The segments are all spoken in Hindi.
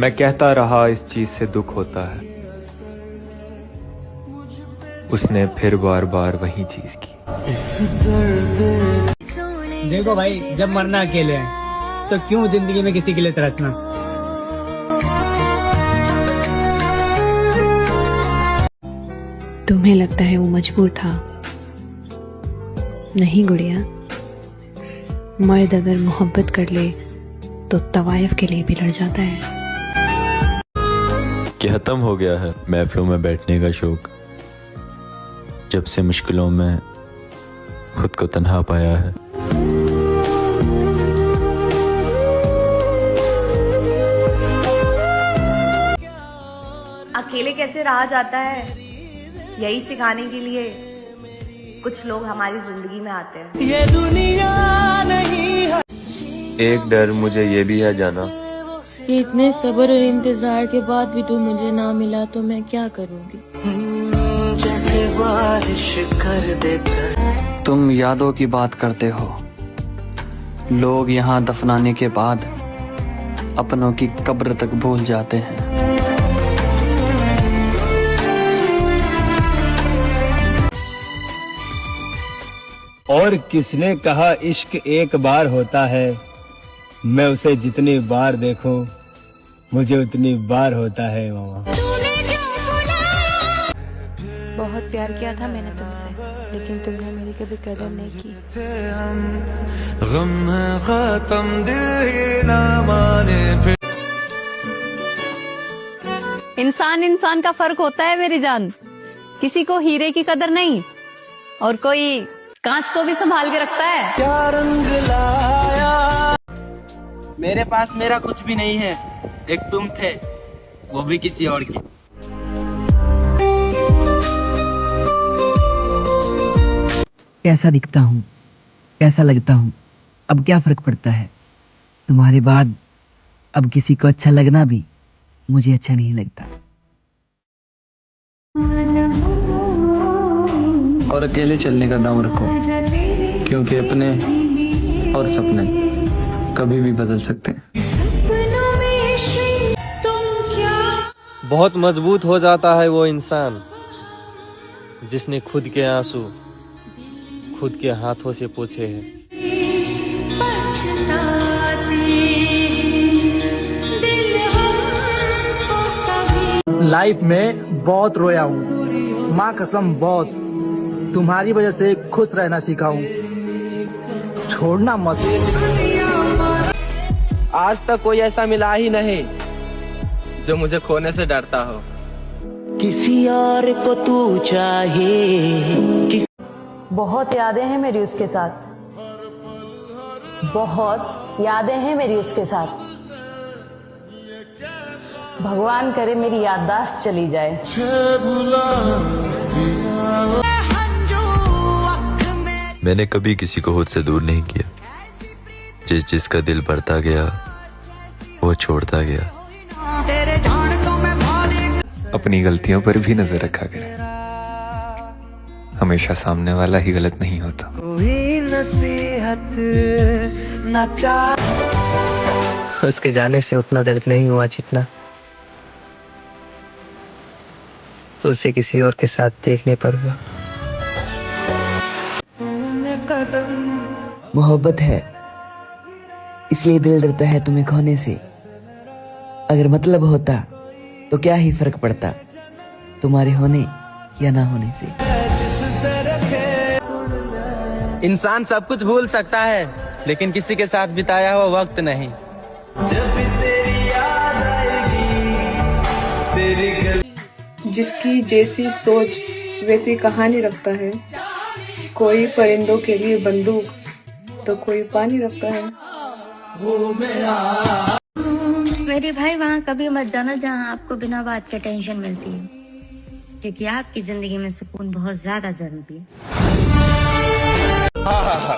मैं कहता रहा इस चीज से दुख होता है, उसने फिर बार बार वही चीज की। देखो भाई, जब मरना अकेले है तो क्यों जिंदगी में किसी के लिए तरसना। तुम्हें लगता है वो मजबूर था? नहीं गुड़िया, मर्द अगर मोहब्बत कर ले तो तवायफ के लिए भी लड़ जाता है। खत्म हो गया है महफिलों में बैठने का शौक, जब से मुश्किलों में खुद को तन्हा पाया है। अकेले कैसे रहा जाता है, यही सिखाने के लिए कुछ लोग हमारी जिंदगी में आते हैं। ये दुनिया नहीं है। एक डर मुझे ये भी है जाना कि इतने सब्र और इंतजार के बाद भी तू मुझे ना मिला तो मैं क्या करूँगी। जैसे बारिश कर देता। तुम यादों की बात करते हो, लोग यहाँ दफनाने के बाद अपनों की कब्र तक भूल जाते हैं। और किसने कहा इश्क एक बार होता है, मैं उसे जितनी बार देखूं मुझे उतनी बार होता है मामा। बहुत प्यार किया था मैंने तुमसे, लेकिन तुमने मेरी कभी कदर नहीं की। गम है खत्म दिल ही ना माने। इंसान का फर्क होता है मेरी जान। किसी को हीरे की कदर नहीं और कोई कांच को भी संभाल के रखता है। क्या रंग लाया। मेरे पास मेरा कुछ भी नहीं है, एक तुम थे, वो भी किसी और की। कैसा दिखता हूँ, कैसा लगता हूँ, अब क्या फर्क पड़ता है। तुम्हारे बाद अब किसी को अच्छा लगना भी मुझे अच्छा नहीं लगता। और अकेले चलने का दाम रखो, क्योंकि अपने और सपने कभी भी बदल सकते हैं। बहुत मजबूत हो जाता है वो इंसान जिसने खुद के आंसू खुद के हाथों से पोंछे हैं। लाइफ में बहुत रोया हूँ, माँ कसम बहुत। तुम्हारी वजह से खुश रहना सीखा हूँ, छोड़ना मत। आज तक कोई ऐसा मिला ही नहीं जो मुझे खोने से डरता हो। किसी और को तू चाहे। बहुत यादें हैं मेरी उसके साथ, बहुत यादें हैं मेरी उसके साथ। भगवान करे मेरी याददाश्त चली जाए। मैंने कभी किसी को खुद से दूर नहीं किया, जिसका दिल बढ़ता गया वो छोड़ता गया। अपनी गलतियों पर भी नजर रखा करें, हमेशा सामने वाला ही गलत नहीं होता। कोई नसीहत न चाह। उसके जाने से उतना दर्द नहीं हुआ जितना उसे किसी और के साथ देखने पर हुआ। मोहब्बत है इसलिए दिल डरता है तुम्हें खोने से। अगर मतलब होता तो क्या ही फर्क पड़ता तुम्हारे होने या ना होने से। इंसान सब कुछ भूल सकता है, लेकिन किसी के साथ बिताया हुआ वक्त नहीं। जिसकी जैसी सोच वैसी कहानी रखता है, कोई परिंदों के लिए बंदूक तो कोई पानी रखता है। मेरे भाई वहाँ कभी मत जाना जहाँ आपको बिना बात के टेंशन मिलती है, क्योंकि आपकी जिंदगी में सुकून बहुत ज्यादा जरूरी है।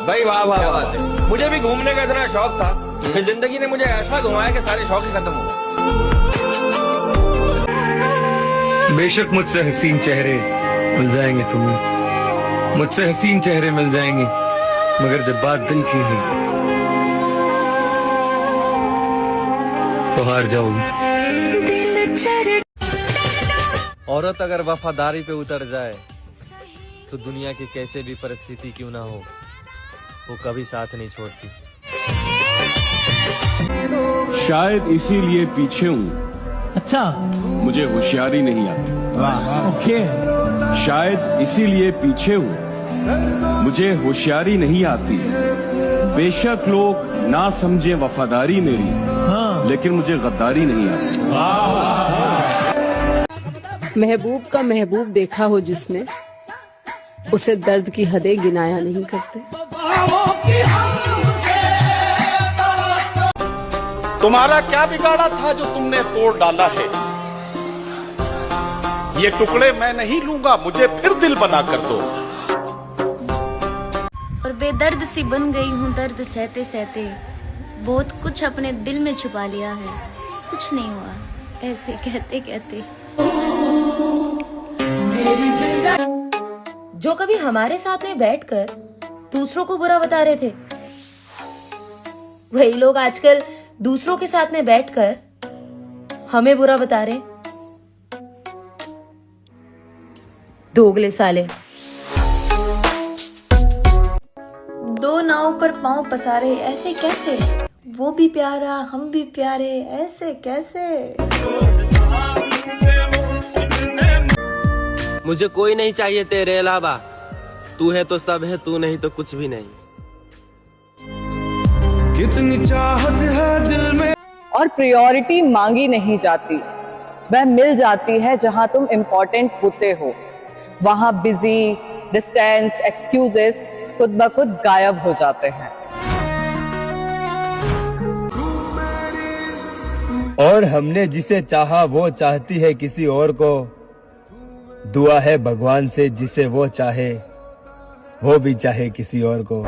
भाई वाह वाह वाह, मुझे भी घूमने का इतना शौक था कि जिंदगी ने मुझे ऐसा घुमाया कि सारे शौक ही खत्म हो गए। बेशक मुझसे हसीन चेहरे मिल जाएंगे तुम्हें, मुझसे हसीन चेहरे मिल जाएंगे, मगर जब बात दिल की है तो हार जाओगी। औरत अगर वफादारी पे उतर जाए तो दुनिया की कैसे भी परिस्थिति क्यों ना हो, वो कभी साथ नहीं छोड़ती। शायद इसीलिए पीछे हूँ। अच्छा, मुझे होशियारी नहीं आती। ओके। शायद इसीलिए पीछे हूँ, मुझे होशियारी नहीं आती। बेशक लोग ना समझे वफादारी मेरी, लेकिन मुझे गद्दारी नहीं आती। महबूब का महबूब देखा हो जिसने, उसे दर्द की हदें गिनाया नहीं करते। तुम्हारा क्या बिगाड़ा था जो तुमने तोड़ डाला है? ये टुकड़े मैं नहीं लूंगा, मुझे फिर दिल बना कर दो। और बेदर्द सी बन गई हूँ दर्द सहते सहते, बहुत कुछ अपने दिल में छुपा लिया है, कुछ नहीं हुआ ऐसे कहते कहते। जो कभी हमारे साथ में बैठकर दूसरों को बुरा बता रहे थे, वही लोग आजकल दूसरों के साथ में बैठकर हमें बुरा बता रहे। दोगले साले। दो नाव पर पांव पसारे ऐसे कैसे, वो भी प्यारा हम भी प्यारे ऐसे कैसे। मुझे कोई नहीं चाहिए तेरे अलावा, तू है तो सब है, तू नहीं तो कुछ भी नहीं। कितनी चाहत है दिल में। और प्रायोरिटी मांगी नहीं जाती, वह मिल जाती है जहां तुम इम्पोर्टेंट होते हो। वहां बिजी, डिस्टेंस, एक्सक्यूजेस खुद ब खुद गायब हो जाते हैं। और हमने जिसे चाहा वो चाहती है किसी और को। दुआ है भगवान से जिसे वो चाहे, वो भी चाहे किसी और को।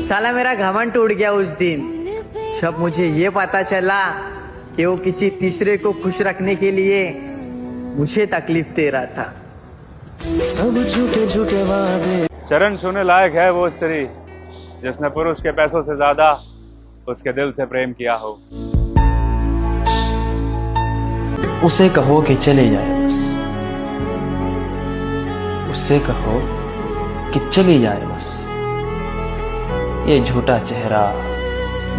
साला मेरा घमंड टूट गया उस दिन जब मुझे ये पता चला कि वो किसी तीसरे को खुश रखने के लिए मुझे तकलीफ दे रहा था। सब झूठे झूठे वादे। चरण छूने लायक है वो स्त्री जिसने पुरुष के पैसों से ज्यादा उसके दिल से प्रेम किया हो। उसे कहो कि चले जाए बस, उससे कहो कि चली जाए बस। ये झूठा चेहरा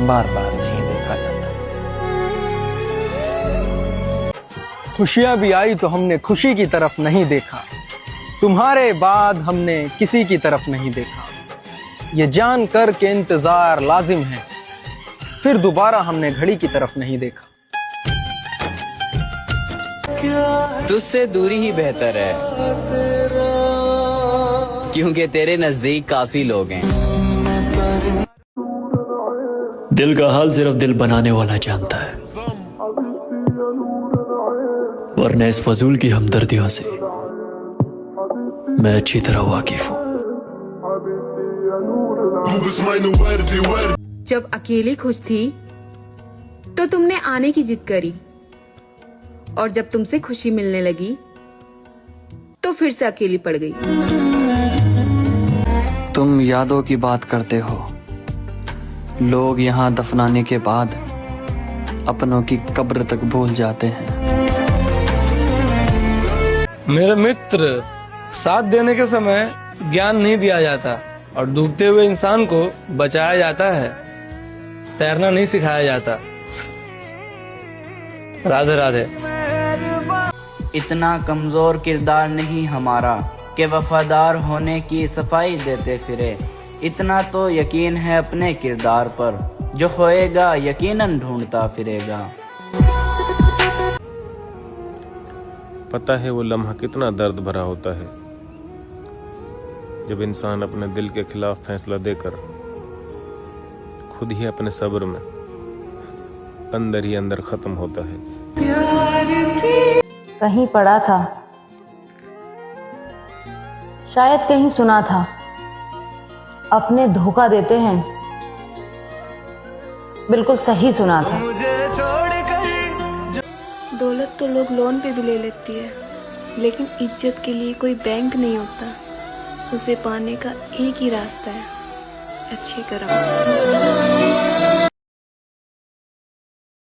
बार बार नहीं देखा जाता। खुशियां भी आई तो हमने खुशी की तरफ नहीं देखा, तुम्हारे बाद हमने किसी की तरफ नहीं देखा। ये जान कर के इंतजार लाजिम है, फिर दोबारा हमने घड़ी की तरफ नहीं देखा। तुझसे दूरी ही बेहतर है, क्योंकि तेरे नजदीक काफी लोग हैं। दिल का हाल सिर्फ दिल बनाने वाला जानता है, वरना इस फजूल की हमदर्दियों से मैं अच्छी तरह वाकिफ हूँ। जब अकेली खुश थी तो तुमने आने की जिद करी, और जब तुमसे खुशी मिलने लगी तो फिर से अकेली पड़ गई। तुम यादों की बात करते हो, लोग यहाँ दफनाने के बाद अपनों की कब्र तक भूल जाते हैं। मेरे मित्र, साथ देने के समय ज्ञान नहीं दिया जाता और डूबते हुए इंसान को बचाया जाता है, तैरना नहीं सिखाया जाता। राधे राधे। इतना कमजोर किरदार नहीं हमारा कि वफादार होने की सफाई देते फिरे। इतना तो यकीन है अपने किरदार पर, जो होएगा यकीनन ढूंढता फिरेगा। पता है वो लम्हा कितना दर्द भरा होता है जब इंसान अपने दिल के खिलाफ फैसला देकर खुद ही अपने सब्र में अंदर ही अंदर खत्म होता है। कहीं पढ़ा था, शायद कहीं सुना था, अपने धोखा देते हैं। बिल्कुल सही सुना था। दौलत तो लोग लोन पे भी ले लेती है, लेकिन इज्जत के लिए कोई बैंक नहीं होता। उसे पाने का एक ही रास्ता है, अच्छे कर्म।